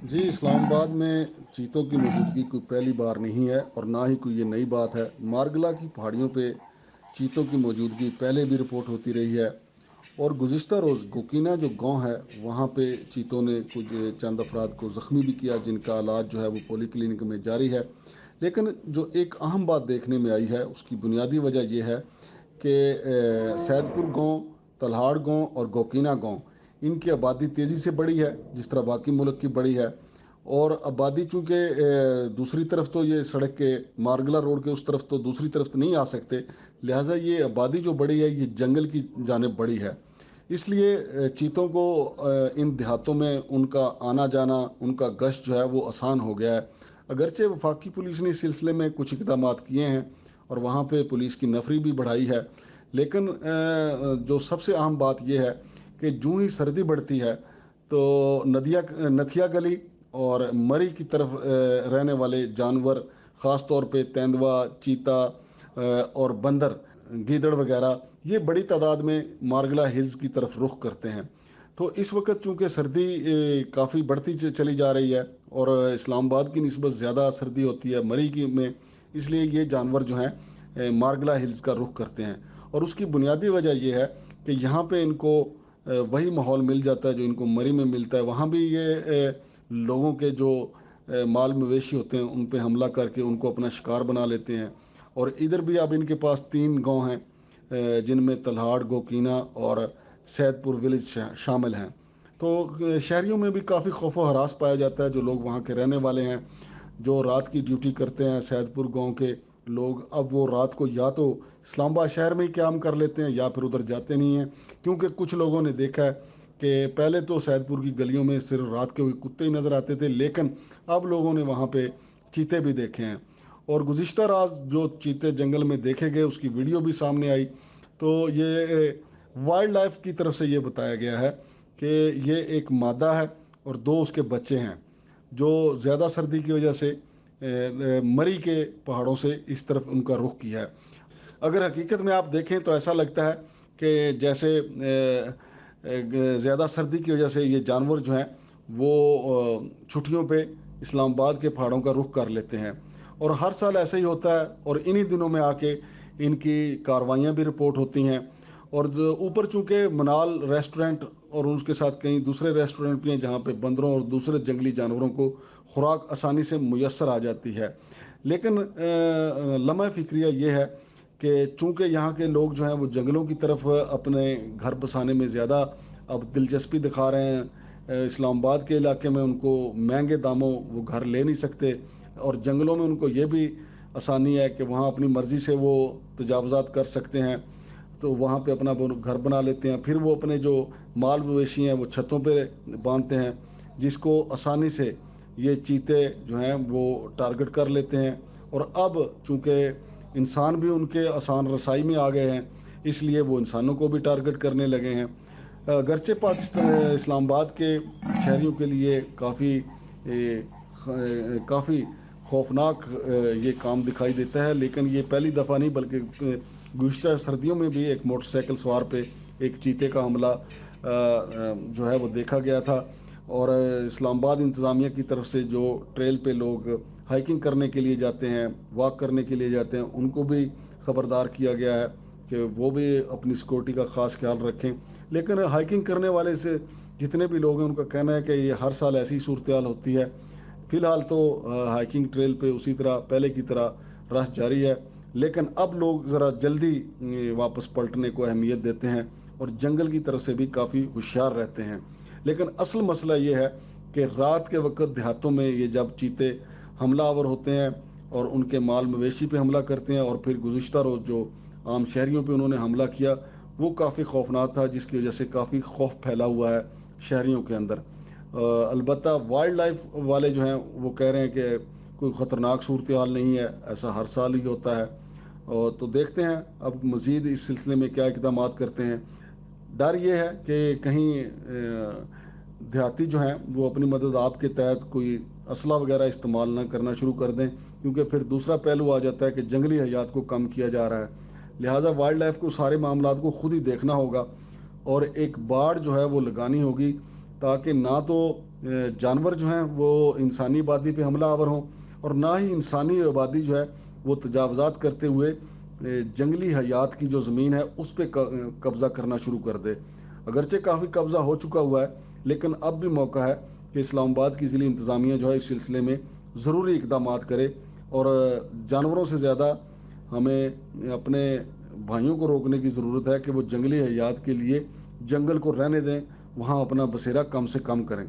जी, इस्लामाबाद में चीतों की मौजूदगी कोई पहली बार नहीं है और ना ही कोई ये नई बात है। मार्गला की पहाड़ियों पे चीतों की मौजूदगी पहले भी रिपोर्ट होती रही है और गुज़िश्ता रोज़ गोकीना जो गांव है वहाँ पे चीतों ने कुछ चंद अफराद को ज़ख्मी भी किया, जिनका इलाज जो है वो पोली क्लिनिक में जारी है। लेकिन जो एक अहम बात देखने में आई है उसकी बुनियादी वजह यह है कि सैदपुर गांव, तलहाड़ गांव और गोकीना गांव, इनकी आबादी तेज़ी से बढ़ी है जिस तरह बाकी मुल्क की बढ़ी है। और आबादी चूँकि दूसरी तरफ तो ये सड़क के मारगला रोड के उस तरफ तो दूसरी तरफ तो नहीं आ सकते, लिहाजा ये आबादी जो बढ़ी है ये जंगल की जानिब बढ़ी है। इसलिए चीतों को इन देहातों में उनका आना जाना, उनका गश्त जो है वो आसान हो गया है। अगरचे वफाकी पुलिस ने इस सिलसिले में कुछ इकदाम किए हैं और वहाँ पे पुलिस की नफरी भी बढ़ाई है, लेकिन जो सबसे अहम बात यह है कि जूँ ही सर्दी बढ़ती है तो नथिया गली और मरी की तरफ रहने वाले जानवर, ख़ास तौर पे तेंदुआ, चीता और बंदर, गीदड़ वगैरह, ये बड़ी तादाद में मारगला हिल्स की तरफ रुख करते हैं। तो इस वक्त चूँकि सर्दी काफ़ी बढ़ती चली जा रही है और इस्लामाबाद की निस्बत ज़्यादा सर्दी होती है मरी की में, इसलिए ये जानवर जो हैं मारगला हिल्स का रुख करते हैं। और उसकी बुनियादी वजह यह है कि यहाँ पे इनको वही माहौल मिल जाता है जो इनको मरी में मिलता है। वहाँ भी ये लोगों के जो माल मवेशी होते हैं उन पे हमला करके उनको अपना शिकार बना लेते हैं। और इधर भी अब इनके पास 3 गांव हैं जिनमें तलहाड़, गोकीना और सैदपुर विलेज शामिल हैं। तो शहरियों में भी काफ़ी खौफ व हरास पाया जाता है। जो लोग वहाँ के रहने वाले हैं, जो रात की ड्यूटी करते हैं सैदपुर गांव के लोग, अब वो रात को या तो इस्लामाबाद शहर में ही क्याम कर लेते हैं या फिर उधर जाते नहीं हैं। क्योंकि कुछ लोगों ने देखा है कि पहले तो सैदपुर की गलियों में सिर्फ रात के हुए कुत्ते ही नज़र आते थे, लेकिन अब लोगों ने वहाँ पे चीते भी देखे हैं। और गुज़िश्ता रात जो चीते जंगल में देखे गए उसकी वीडियो भी सामने आई। तो ये वाइल्ड लाइफ की तरफ से ये बताया गया है कि ये एक मादा है और 2 उसके बच्चे हैं जो ज़्यादा सर्दी की वजह से मरी के पहाड़ों से इस तरफ उनका रुख किया है। अगर हकीकत में आप देखें तो ऐसा लगता है कि जैसे ज़्यादा सर्दी की वजह से ये जानवर जो हैं वो छुट्टियों पे इस्लामाबाद के पहाड़ों का रुख कर लेते हैं। और हर साल ऐसा ही होता है और इन्हीं दिनों में आके इनकी कार्रवाइयाँ भी रिपोर्ट होती हैं। और जो ऊपर चूँकि मनाल रेस्टोरेंट और उसके साथ कई दूसरे रेस्टोरेंट भी हैं जहाँ पे बंदरों और दूसरे जंगली जानवरों को खुराक आसानी से मुयस्सर आ जाती है। लेकिन लम्हा फ़िक्रिया ये है कि चूँकि यहाँ के लोग जो हैं वो जंगलों की तरफ अपने घर बसाने में ज़्यादा अब दिलचस्पी दिखा रहे हैं। इस्लामाबाद के इलाके में उनको महंगे दामों वो घर ले नहीं सकते और जंगलों में उनको ये भी आसानी है कि वहाँ अपनी मर्ज़ी से वो तजावज़ात कर सकते हैं। तो वहाँ पे अपना वो घर बना लेते हैं, फिर वो अपने जो माल मवेशी हैं वो छतों पे बांधते हैं, जिसको आसानी से ये चीते जो हैं वो टारगेट कर लेते हैं। और अब चूँकि इंसान भी उनके आसान रसाई में आ गए हैं, इसलिए वो इंसानों को भी टारगेट करने लगे हैं। अगरचे पाकिस्तान इस्लामाबाद के शहरियों के लिए काफ़ी खौफनाक ये काम दिखाई देता है, लेकिन ये पहली दफ़ा नहीं बल्कि गुज़श्ता सर्दियों में भी एक मोटरसाइकिल सवार पे एक चीते का हमला जो है वो देखा गया था। और इस्लामाबाद इंतज़ामिया की तरफ से जो ट्रेल पे लोग हाइकिंग करने के लिए जाते हैं, वॉक करने के लिए जाते हैं, उनको भी ख़बरदार किया गया है कि वो भी अपनी सिक्योरिटी का ख़ास ख्याल रखें। लेकिन हाइकिंग करने वाले से जितने भी लोग हैं उनका कहना है कि ये हर साल ऐसी सूरत हाल होती है। फ़िलहाल तो हाइकिंग ट्रेल पे उसी तरह पहले की तरह रश जारी है, लेकिन अब लोग ज़रा जल्दी वापस पलटने को अहमियत देते हैं और जंगल की तरफ से भी काफ़ी होशियार रहते हैं। लेकिन असल मसला ये है कि रात के वक्त देहातों में ये जब चीते हमलावर होते हैं और उनके माल मवेशी पे हमला करते हैं और फिर गुज़िश्ता रोज़ जो आम शहरियों पे उन्होंने हमला किया वो काफ़ी खौफनाक था, जिसकी वजह से काफ़ी खौफ फैला हुआ है शहरियों के अंदर। अलबत्ता वाइल्ड लाइफ वाले जो हैं वो कह रहे हैं कि कोई ख़तरनाक सूरत हाल नहीं है, ऐसा हर साल ही होता है। और तो देखते हैं अब मज़ीद इस सिलसिले में क्या इकदाम करते हैं। डर ये है कि कहीं देहाती जो हैं वो अपनी मदद आपके तहत कोई असला वगैरह इस्तेमाल ना करना शुरू कर दें, क्योंकि फिर दूसरा पहलू आ जाता है कि जंगली हयात को कम किया जा रहा है। लिहाजा वाइल्ड लाइफ को सारे मामलात को खुद ही देखना होगा और एक बाड़ जो है वो लगानी होगी, ताकि ना तो جانور جو ہیں وہ انسانی آبادی پہ حملہ آور ہوں، اور نہ ہی انسانی آبادی جو ہے وہ تجاوزات کرتے ہوئے جنگلی حیات کی جو زمین ہے اس پہ قبضہ کرنا شروع کر دے۔ اگرچہ کافی قبضہ ہو چکا ہوا ہے، لیکن اب بھی موقع ہے کہ اسلام آباد کی ضلعی انتظامیہ جو ہے اس سلسلے میں ضروری اقدامات کرے، اور جانوروں سے زیادہ ہمیں اپنے بھائیوں کو روکنے کی ضرورت ہے کہ وہ جنگلی حیات کے لیے جنگل کو رہنے دیں، وہاں اپنا بسیرا کم سے کم کریں۔